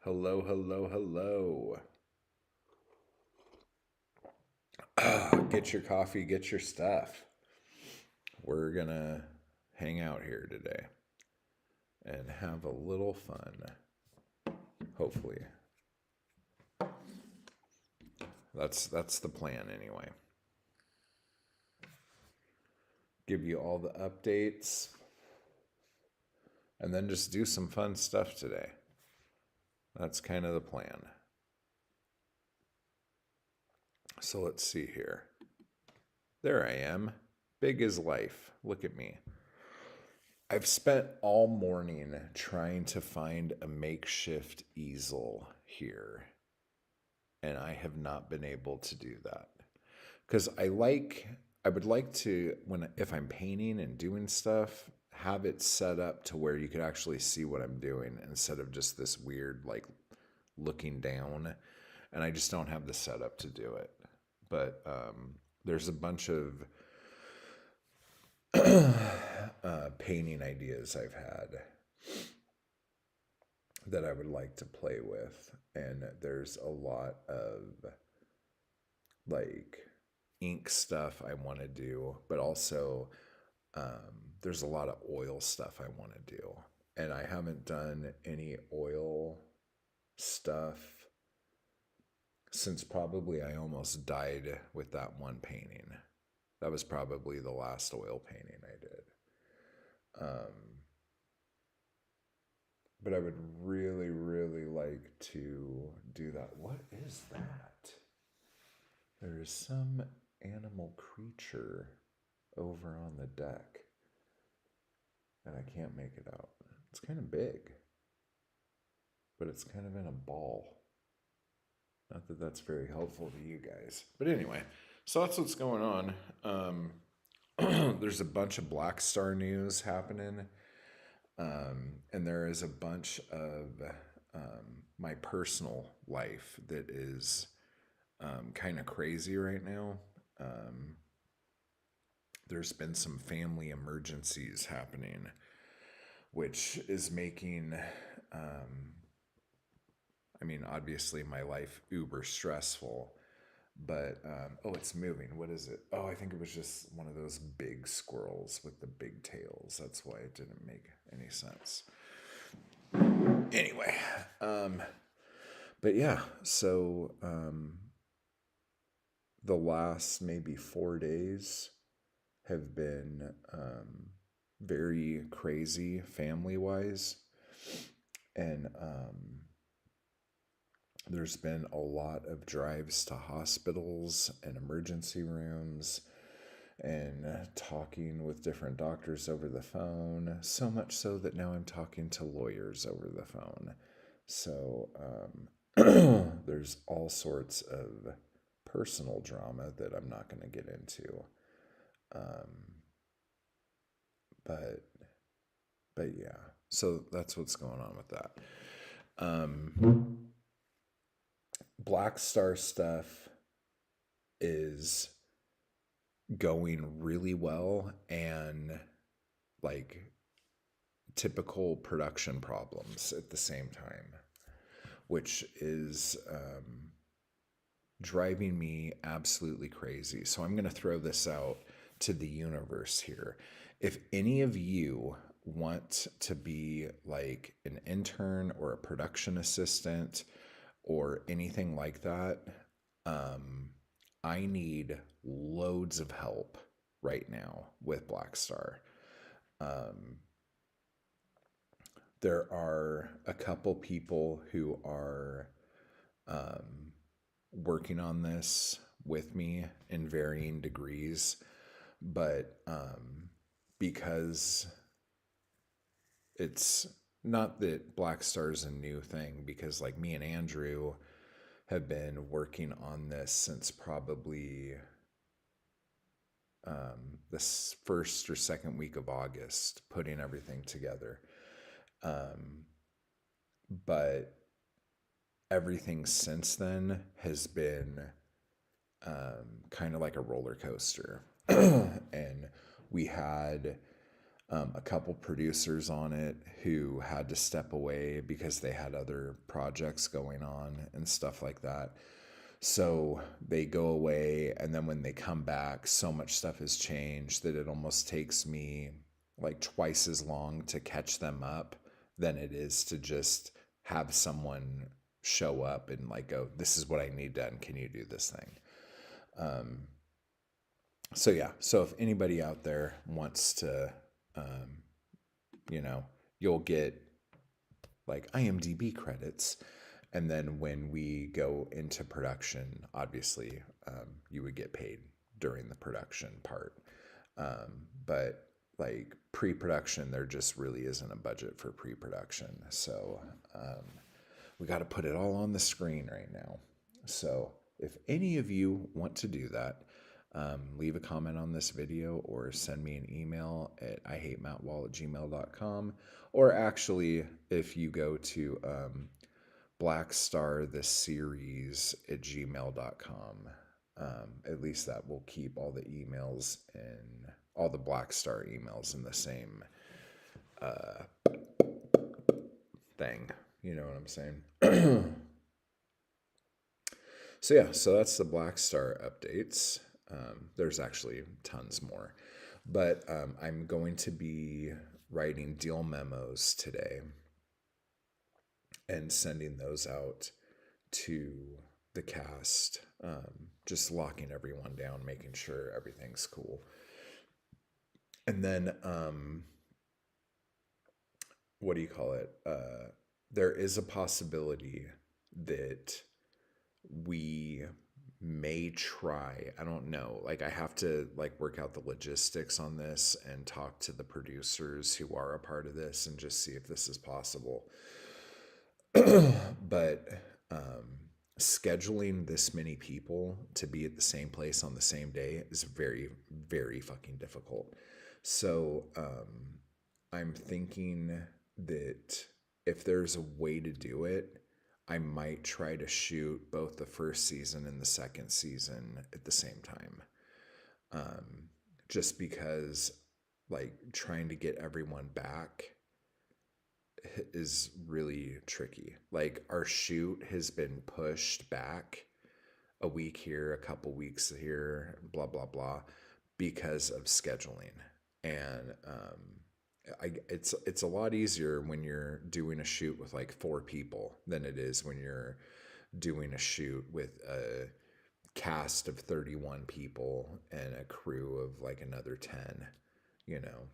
Hello, hello, hello. Get your coffee, get your stuff. We're gonna hang out here today and have a little fun. Hopefully. That's the plan anyway. Give you all the updates and then just do some fun stuff today. That's kind of the plan. So let's see here. There I am. Big as life. Look at me. I've spent all morning trying to find a makeshift easel here, and I have not been able to do that. Because I would like to, when if I'm painting and doing stuff, have it set up to where you could actually see what I'm doing instead of just this weird, like, looking down. And I just don't have the setup to do it. But there's a bunch of painting ideas I've had that I would like to play with. And there's a lot of like ink stuff I want to do, but also there's a lot of oil stuff I want to do. And I haven't done any oil stuff since probably I almost died with that one painting. That was probably the last oil painting I did. But I would really, really like to do that. What is that? There is some animal creature over on the deck, and I can't make it out. It's kind of big, but it's kind of in a ball. Not that that's very helpful to you guys. But anyway, so that's what's going on. There's a bunch of Black Star news happening. And there is a bunch of my personal life that is kind of crazy right now. Um, there's been some family emergencies happening, which is making, I mean, obviously my life uber stressful. But oh, it's moving. What is it? Oh, I think it was just one of those big squirrels with the big tails. That's why it didn't make any sense. Anyway, but yeah, so the last maybe 4 days have been very crazy family wise. And there's been a lot of drives to hospitals and emergency rooms and talking with different doctors over the phone. So much so that now I'm talking to lawyers over the phone. So there's all sorts of personal drama that I'm not going to get into. But but yeah, so that's what's going on with that. Black Star stuff is going really well, and like typical production problems at the same time, which is driving me absolutely crazy. So I'm going to throw this out to the universe here. If any of you want to be like an intern or a production assistant or anything like that, I need loads of help right now with Black Star. There are a couple people who are working on this with me in varying degrees, but because it's not that Black Star is a new thing, because like me and Andrew have been working on this since probably this first or second week of August, putting everything together. But everything since then has been kind of like a roller coaster. And we had A couple producers on it who had to step away because they had other projects going on and stuff like that. So they go away, and then when they come back, so much stuff has changed that it almost takes me like twice as long to catch them up than it is to just have someone show up and like go, this is what I need done. Can you do this thing? Um, so yeah, so if anybody out there wants to, um, you'll get like IMDb credits. And then when we go into production, obviously, you would get paid during the production part. But like pre-production, there just really isn't a budget for pre-production. So we got to put it all on the screen right now. So if any of you want to do that, leave a comment on this video or send me an email at ihatemattwall@gmail.com. Or actually, if you go to Blackstar the series at gmail.com, at least that will keep all the emails and all the Blackstar emails in the same thing. You know what I'm saying? So yeah, so that's the Blackstar updates. There's actually tons more, but I'm going to be writing deal memos today and sending those out to the cast, just locking everyone down, making sure everything's cool. And then, what do you call it? There is a possibility that we may try, I don't know, like I have to like work out the logistics on this and talk to the producers who are a part of this and just see if this is possible. But scheduling this many people to be at the same place on the same day is very, very fucking difficult. So I'm thinking that if there's a way to do it, I might try to shoot both the first season and the second season at the same time. Just because, like, trying to get everyone back is really tricky. Like, our shoot has been pushed back a week here, a couple weeks here, blah, blah, blah, because of scheduling. And it's a lot easier when you're doing a shoot with like 4 people than it is when you're doing a shoot with a cast of 31 people and a crew of like another 10, you know.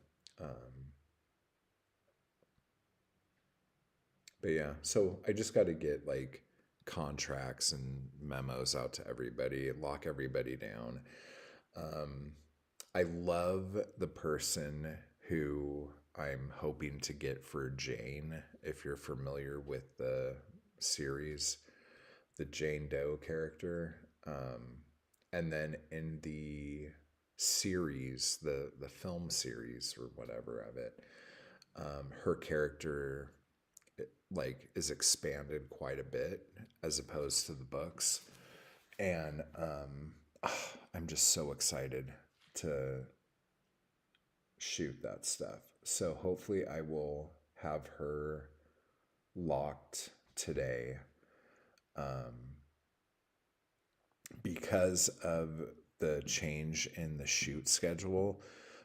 But yeah, so I just got to get like contracts and memos out to everybody, lock everybody down. Um, I love the person who I'm hoping to get for Jane, if you're familiar with the series, the Jane Doe character. And then in the series, the film series or whatever of it, her character like is expanded quite a bit as opposed to the books. And I'm just so excited to shoot that stuff. So hopefully I will have her locked today. Because of the change in the shoot schedule,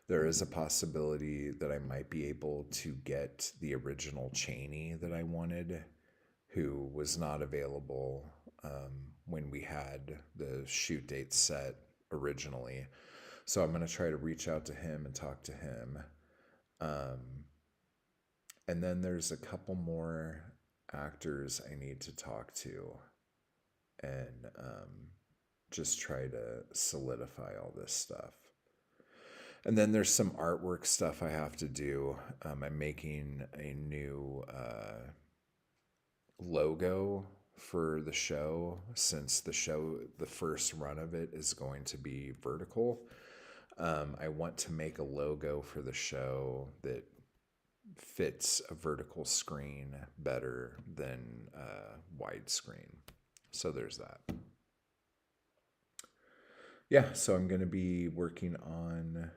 there is a possibility that I might be able to get the original Cheney that I wanted, who was not available when we had the shoot date set originally. So I'm going to try to reach out to him and talk to him. And then there's a couple more actors I need to talk to and just try to solidify all this stuff. And then there's some artwork stuff I have to do. I'm making a new logo for the show, since the first run of it is going to be vertical. I want to make a logo for the show that fits a vertical screen better than widescreen. So there's that. Yeah, so I'm going to be working on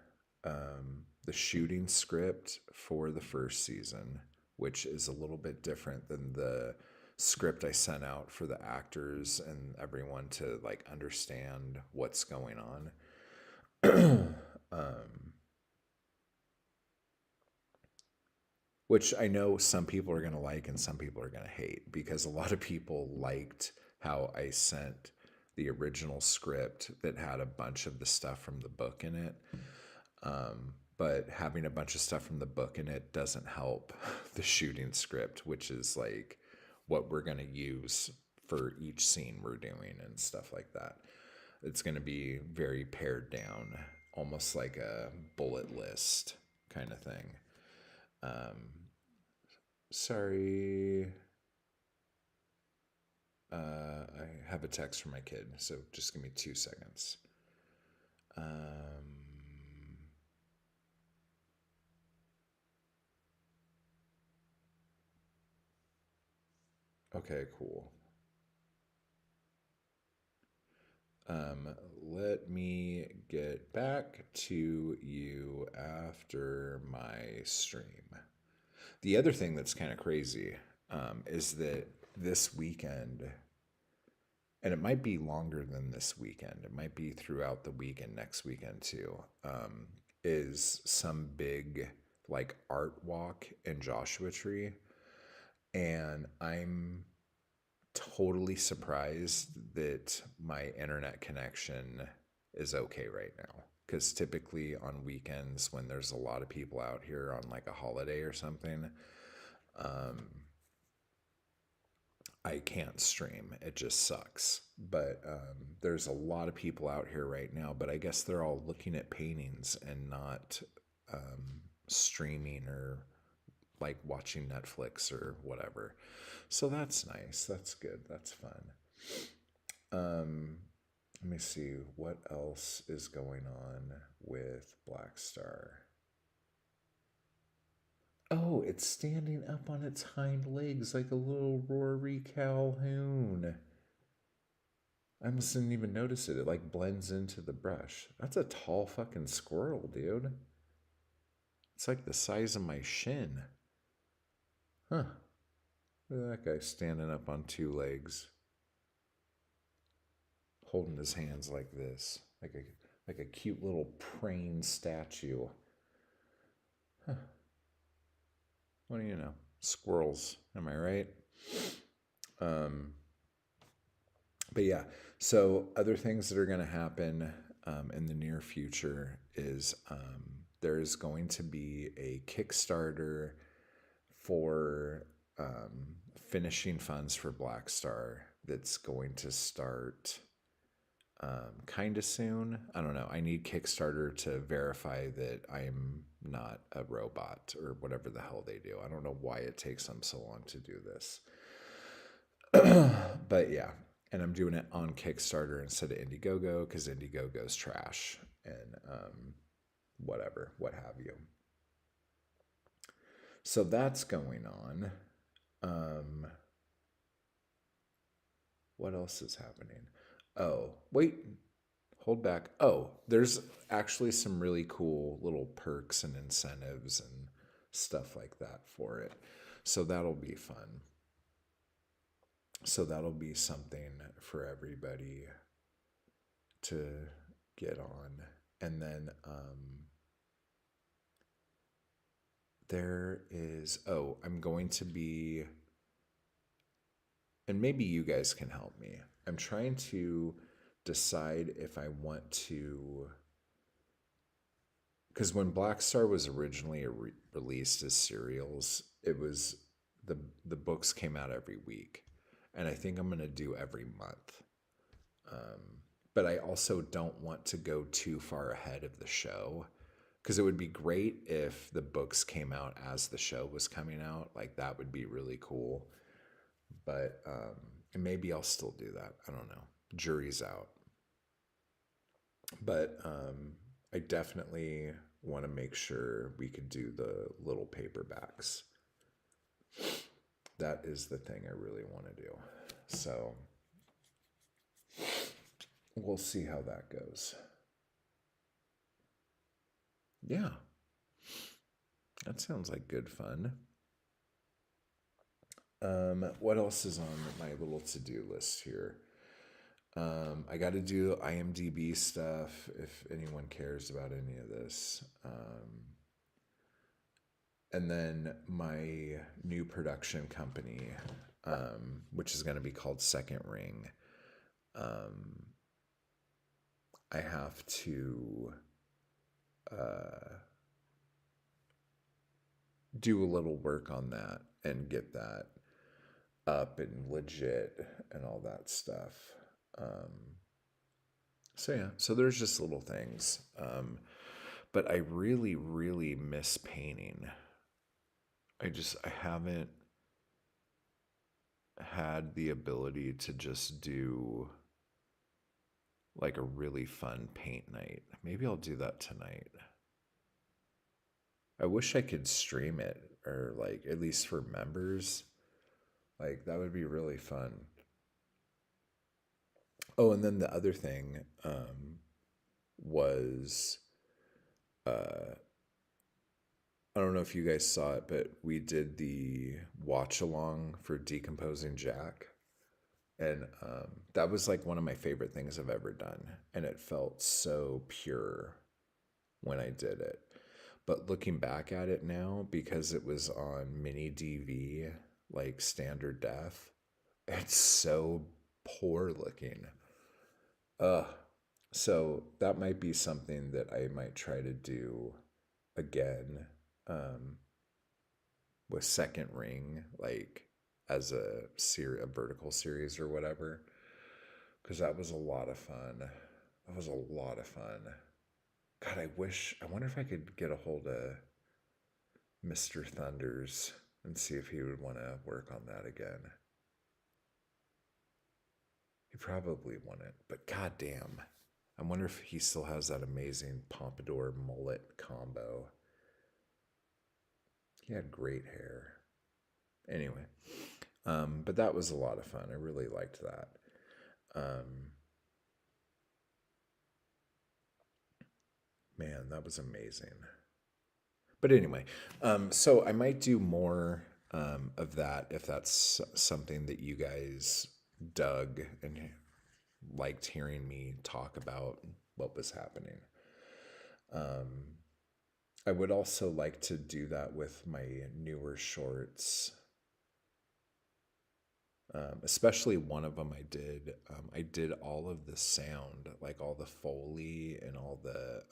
the shooting script for the first season, which is a little bit different than the script I sent out for the actors and everyone to like understand what's going on. Which I know some people are going to like and some people are going to hate, because a lot of people liked how I sent the original script that had a bunch of the stuff from the book in it. But having a bunch of stuff from the book in it doesn't help the shooting script, which is like what we're going to use for each scene we're doing and stuff like that. It's going to be very pared down, almost like a bullet list kind of thing. Um, Sorry. I have a text from my kid, so just give me 2 seconds. Um, okay, cool. Let me get back to you after my stream. The other thing that's kind of crazy is that this weekend, and it might be longer than this weekend, it might be throughout the week and next weekend too, is some big like art walk in Joshua Tree. And I'm totally surprised that my internet connection is okay right now. Because typically on weekends, when there's a lot of people out here on like a holiday or something, um, I can't stream. It just sucks. But there's a lot of people out here right now, but I guess they're all looking at paintings and not streaming or like watching Netflix or whatever. So that's nice. That's good. That's fun. Um, Let me see what else is going on with Black Star. Oh, it's standing up on its hind legs like a little Rory Calhoun. I almost didn't even notice it. It like blends into the brush. That's a tall fucking squirrel, dude. It's like the size of my shin. Huh. Look at that guy standing up on 2 legs, holding his hands like this, like a cute little praying statue. Huh. What do you know? Squirrels, am I right? Um, but yeah, so other things that are going to happen in the near future is there's going to be a Kickstarter for finishing funds for Black Star that's going to start kind of soon. I don't know. I need Kickstarter to verify that I'm not a robot or whatever the hell they do. I don't know why it takes them so long to do this. But yeah, and I'm doing it on Kickstarter instead of Indiegogo because Indiegogo's trash and whatever, what have you. So that's going on. What else is happening? Oh, wait, hold back. Oh, there's actually some really cool little perks and incentives and stuff like that for it. So that'll be fun. So that'll be something for everybody to get on. And then there is, oh, I'm going to be, and maybe you guys can help me. I'm trying to decide if I want to, because when Black Star was originally released as serials, it was the books came out every week, and I think I'm going to do every month. But I also don't want to go too far ahead of the show, because it would be great if the books came out as the show was coming out. Like that would be really cool. But and maybe I'll still do that. I don't know. Jury's out. But I definitely want to make sure we could do the little paperbacks. That is the thing I really want to do. So we'll see how that goes. Yeah. That sounds like good fun. What else is on my little to-do list here? I got to do IMDb stuff if anyone cares about any of this. And then my new production company, which is going to be called Second Ring. I have to do a little work on that and get that up and legit and all that stuff. So yeah, so there's just little things. But I really, really miss painting. I haven't had the ability to just do like a really fun paint night. Maybe I'll do that tonight. I wish I could stream it or like at least for members. Like that would be really fun. Oh, and then the other thing was I don't know if you guys saw it, but we did the watch along for Decomposing Jack. And that was like one of my favorite things I've ever done. And it felt so pure when I did it. But looking back at it now, because it was on mini DV, like standard def, it's so poor looking. Ugh. So that might be something that I might try to do again um, with Second Ring, like as a vertical series or whatever, because that was a lot of fun. That was a lot of fun. God, I wonder if I could get a hold of Mr. Thunders and see if he would want to work on that again. He probably wouldn't, but goddamn. I wonder if he still has that amazing pompadour mullet combo. He had great hair. Anyway, but that was a lot of fun. I really liked that. Man, that was amazing. But anyway, so I might do more of that if that's something that you guys dug and liked hearing me talk about what was happening. I would also like to do that with my newer shorts. Especially one of them I did. I did all of the sound, like all the Foley and all the,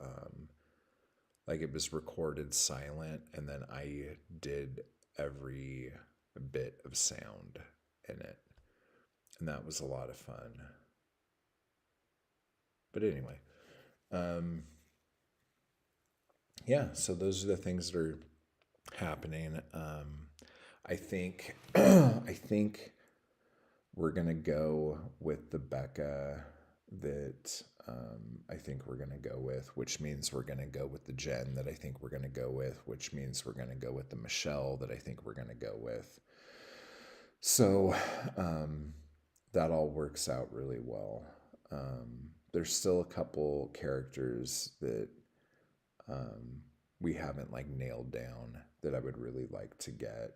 like it was recorded silent, and then I did every bit of sound in it. And that was a lot of fun. But anyway, yeah, so those are the things that are happening. I think, I think we're gonna go with the Becca that I think we're gonna go with, which means we're gonna go with the Jen that I think we're gonna go with, which means we're gonna go with the Michelle that I think we're gonna go with. So that all works out really well. There's still a couple characters that we haven't like nailed down that I would really like to get.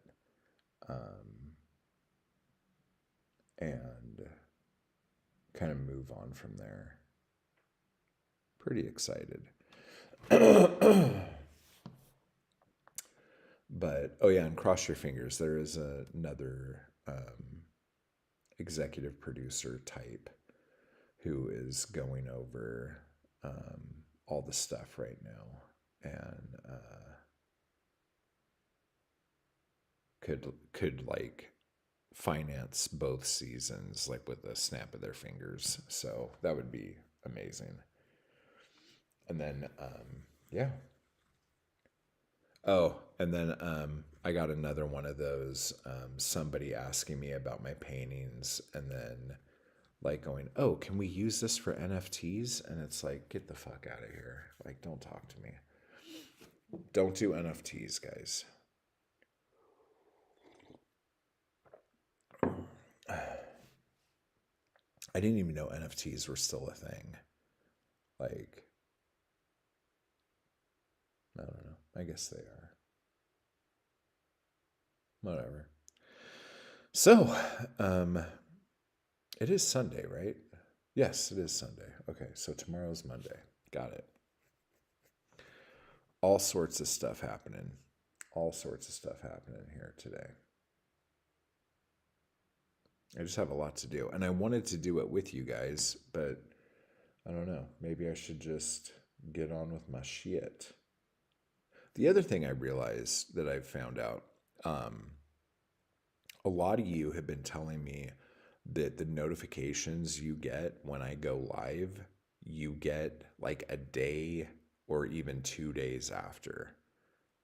And kind of move on from there. Pretty excited. But, oh yeah, and cross your fingers. There is another executive producer type who is going over all the stuff right now and could like finance both seasons like with a snap of their fingers. So that would be amazing. And then yeah. Oh, and then I got another one of those somebody asking me about my paintings and then like going, "Oh, can we use this for NFTs?" And it's like, "Get the fuck out of here. Like don't talk to me. Don't do NFTs, guys." I didn't even know NFTs were still a thing. Like, I don't know. I guess they are. Whatever. So, um, it is Sunday, right? Yes, it is Sunday. Okay, so tomorrow's Monday. Got it. All sorts of stuff happening. All sorts of stuff happening here today. I just have a lot to do. And I wanted to do it with you guys, but I don't know. Maybe I should just get on with my shit. The other thing I realized that I've found out, um, a lot of you have been telling me that the notifications you get when I go live, you get like a day or even 2 days after.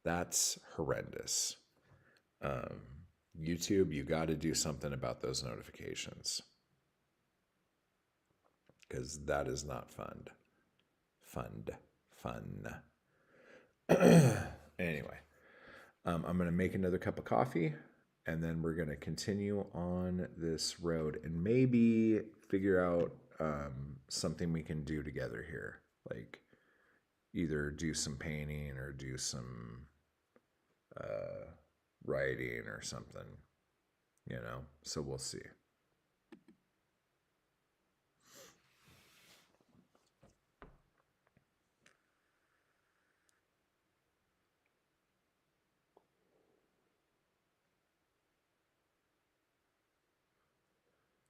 That's horrendous. Um, YouTube, you got to do something about those notifications because that is not fun. Fun. Anyway, I'm going to make another cup of coffee and then we're going to continue on this road and maybe figure out something we can do together here. Like either do some painting or do some writing or something, so we'll see.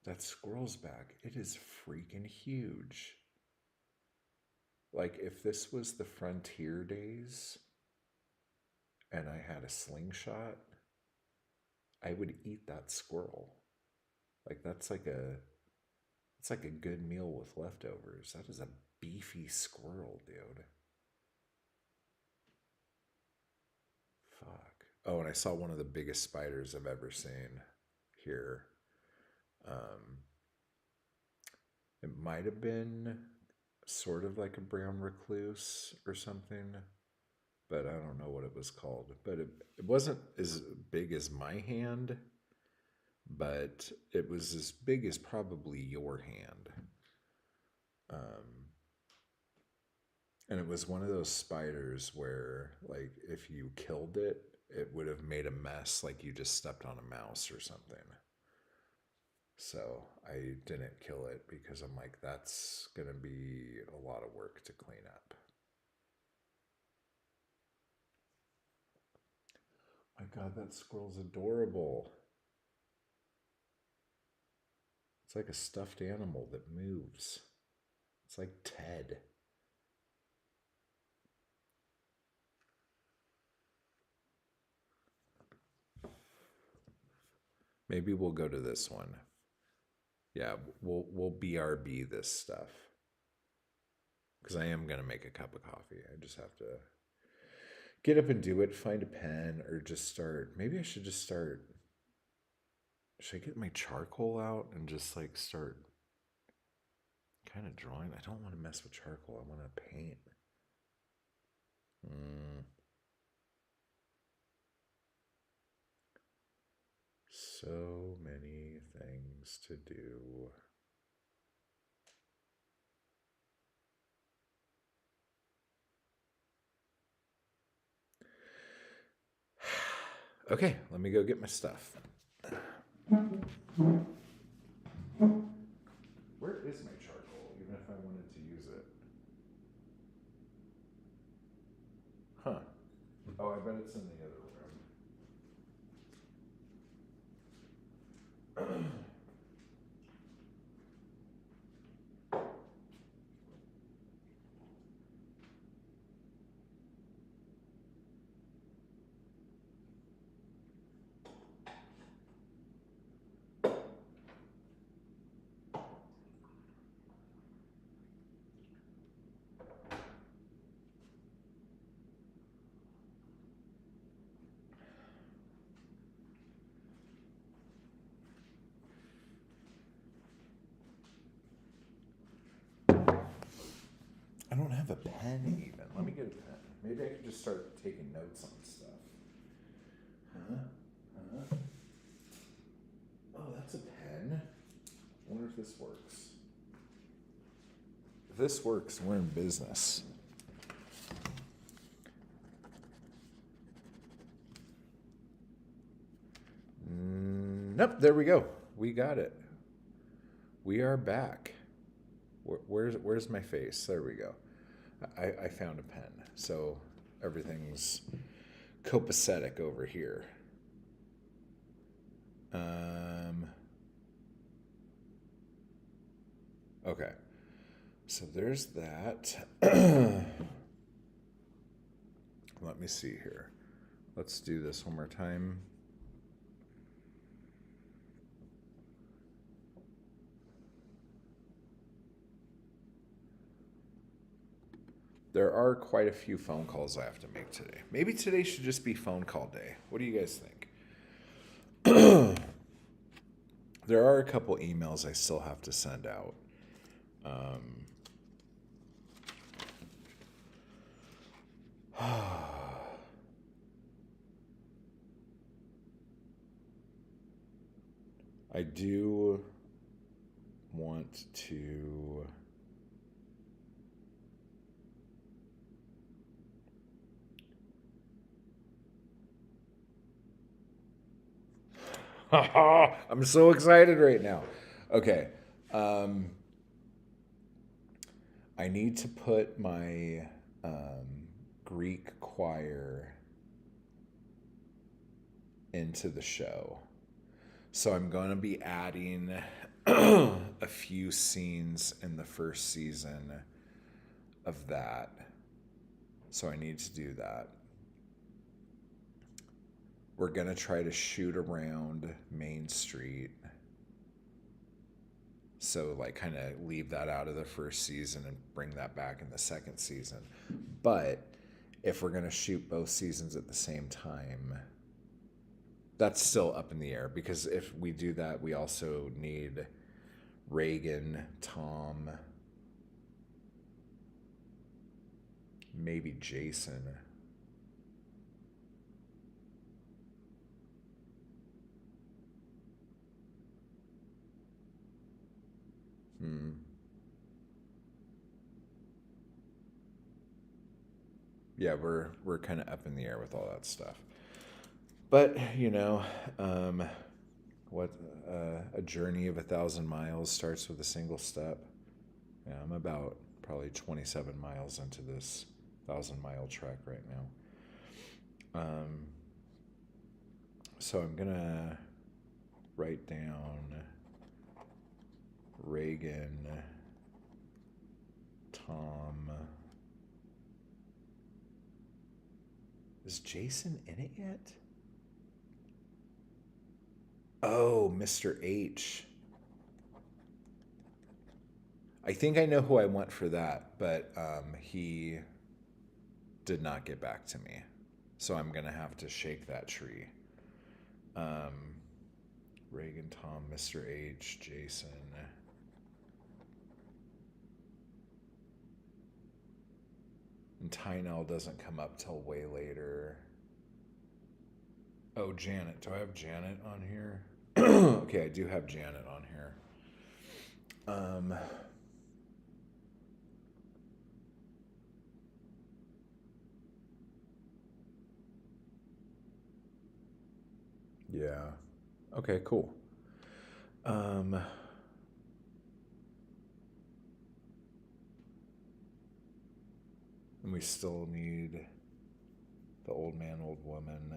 That squirrel's back. It is freaking huge. Like, if this was the frontier days and I had a slingshot, I would eat that squirrel. Like, it's like a good meal with leftovers. That is a beefy squirrel, dude. Fuck. Oh, and I saw one of the biggest spiders I've ever seen here. Um, it might have been sort of like a brown recluse or something, but I don't know what it was called. But it wasn't as big as my hand, but it was as big as probably your hand. Um, and it was one of those spiders where, like, if you killed it, it would have made a mess like you just stepped on a mouse or something. So I didn't kill it because I'm like, that's going to be a lot of work to clean up. My God, that squirrel's adorable. It's like a stuffed animal that moves. It's like Ted. Maybe we'll go to this one. Yeah, we'll BRB this stuff. Because I am gonna make a cup of coffee. I just have to get up and do it, find a pen, or just start. Maybe I should just start. Should I get my charcoal out and just like start kind of drawing? I don't want to mess with charcoal. I want to paint. So many things to do. Okay, let me go get my stuff. Where is my charcoal, even if I wanted to use it? Huh. Oh, I bet it's in the other room. I don't have a pen even. Let me get a pen. Maybe I could just start taking notes on stuff. Huh? Oh, that's a pen. I wonder if this works. If this works, we're in business. Nope, there we go. We got it. We are back. Where's my face? There we go. I found a pen. So everything's copacetic over here. Okay. So there's that. Let me see here. Let's do this one more time. There are quite a few phone calls I have to make today. Maybe today should just be phone call day. What do you guys think? There are a couple emails I still have to send out. I do want to... I'm so excited right now. Okay. I need to put my Greek choir into the show. So I'm going to be adding a few scenes in the first season of that. So I need to do that. We're going to try to shoot around Main Street. So like kind of leave that out of the first season and bring that back in the second season. But if we're going to shoot both seasons at the same time, that's still up in the air, because if we do that, we also need Reagan, Tom, maybe Jason. Yeah, we're kind of up in the air with all that stuff. But, a journey of 1,000 miles starts with a single step. Yeah, I'm about probably 27 miles into this 1,000-mile trek right now. So I'm going to write down Reagan, Tom. Is Jason in it yet? Oh, Mr. H. I think I know who I want for that, but he did not get back to me. So I'm going to have to shake that tree. Reagan, Tom, Mr. H, Jason. And Tynell doesn't come up till way later. Oh, Janet. Do I have Janet on here? Okay, I do have Janet on here. Yeah. Okay, cool. And we still need the old man, old woman.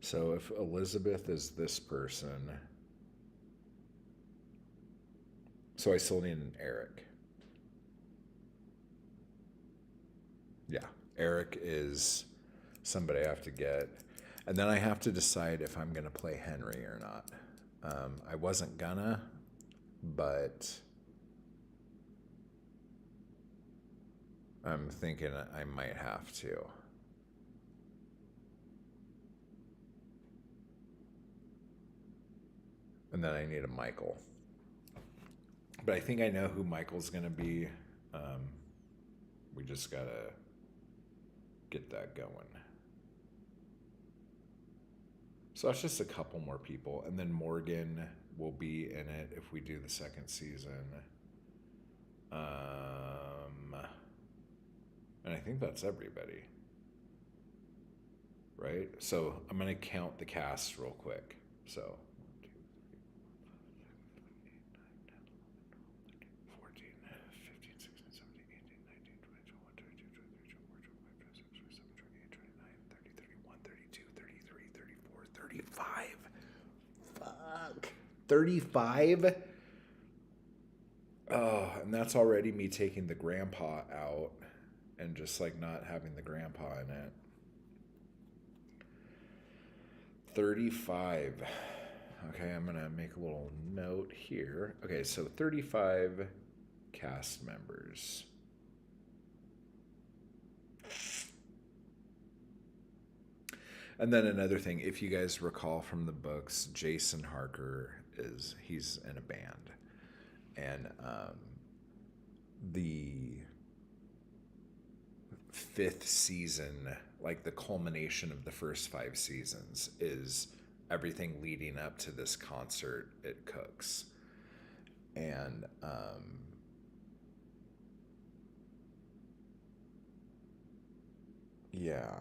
So if Elizabeth is this person, so I still need an Eric. Yeah, Eric is somebody I have to get. And then I have to decide if I'm going to play Henry or not. I wasn't gonna, but I'm thinking I might have to. And then I need a Michael. But I think I know who Michael's going to be. We just got to get that going. So that's just a couple more people. And then Morgan will be in it if we do the second season. And I think that's everybody, right? So I'm going to count the cast real quick. So 14, 15, 16, 17, 18, 19, 20, 21, 22, 23, 24, 25, 26, 27, 28, 29, 30, 31, 32, 33, 34, 35. Fuck. 35? Oh, and that's already me taking the grandpa out and just like not having the grandpa in it. 35. Okay, I'm going to make a little note here. Okay, so 35 cast members. And then another thing, if you guys recall from the books, Jason Harker he's in a band. And the fifth season, like the culmination of the first 5 seasons, is everything leading up to this concert at Cook's. And yeah.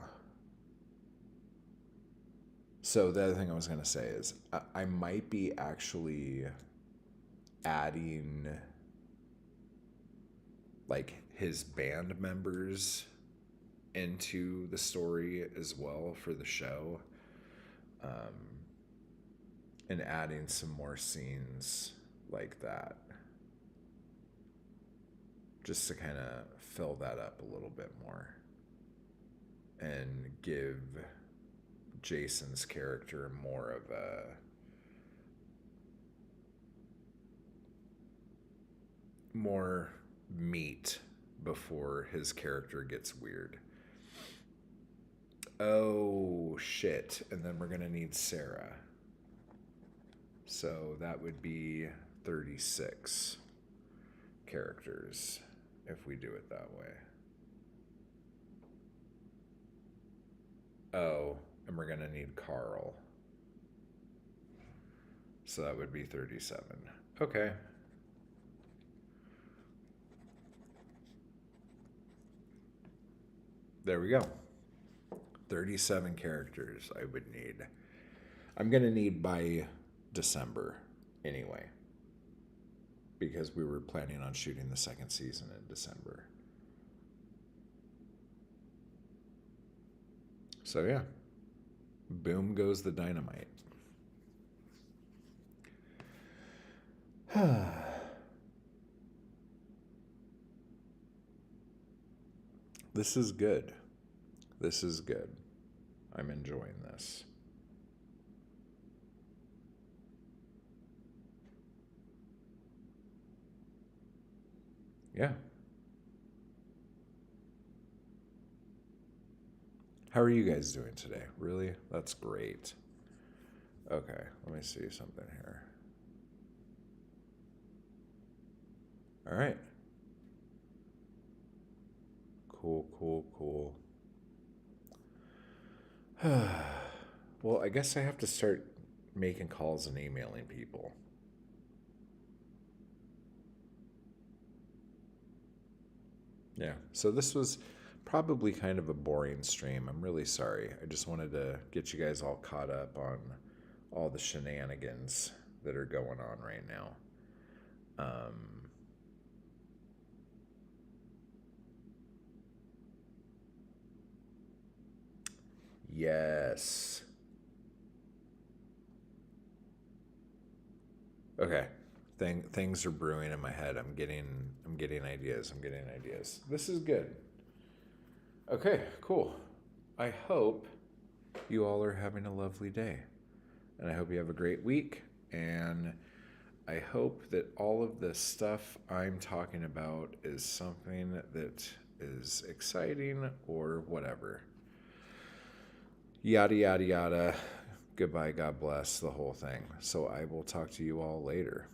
So the other thing I was going to say is I might be actually adding like his band members into the story as well for the show, and adding some more scenes like that just to kind of fill that up a little bit more and give Jason's character more of a more meat before his character gets weird. Oh shit, and then we're gonna need Sarah, so that would be 36 characters if we do it that way. Oh, and we're gonna need Carl, so that would be 37. Okay. There we go. 37 characters I would need. I'm going to need by December anyway, because we were planning on shooting the second season in December. So yeah, boom goes the dynamite. This is good. This is good. I'm enjoying this. Yeah. How are you guys doing today? Really? That's great. Okay, let me see something here. All right. Cool, cool, cool. Well, I guess I have to start making calls and emailing people. Yeah, so this was probably kind of a boring stream. I'm really sorry. I just wanted to get you guys all caught up on all the shenanigans that are going on right now. Yes. Okay. Things are brewing in my head. I'm getting ideas. I'm getting ideas. This is good. Okay, cool. I hope you all are having a lovely day. And I hope you have a great week. And I hope that all of the stuff I'm talking about is something that is exciting or whatever. Yada, yada, yada. Goodbye, God bless, the whole thing. So I will talk to you all later.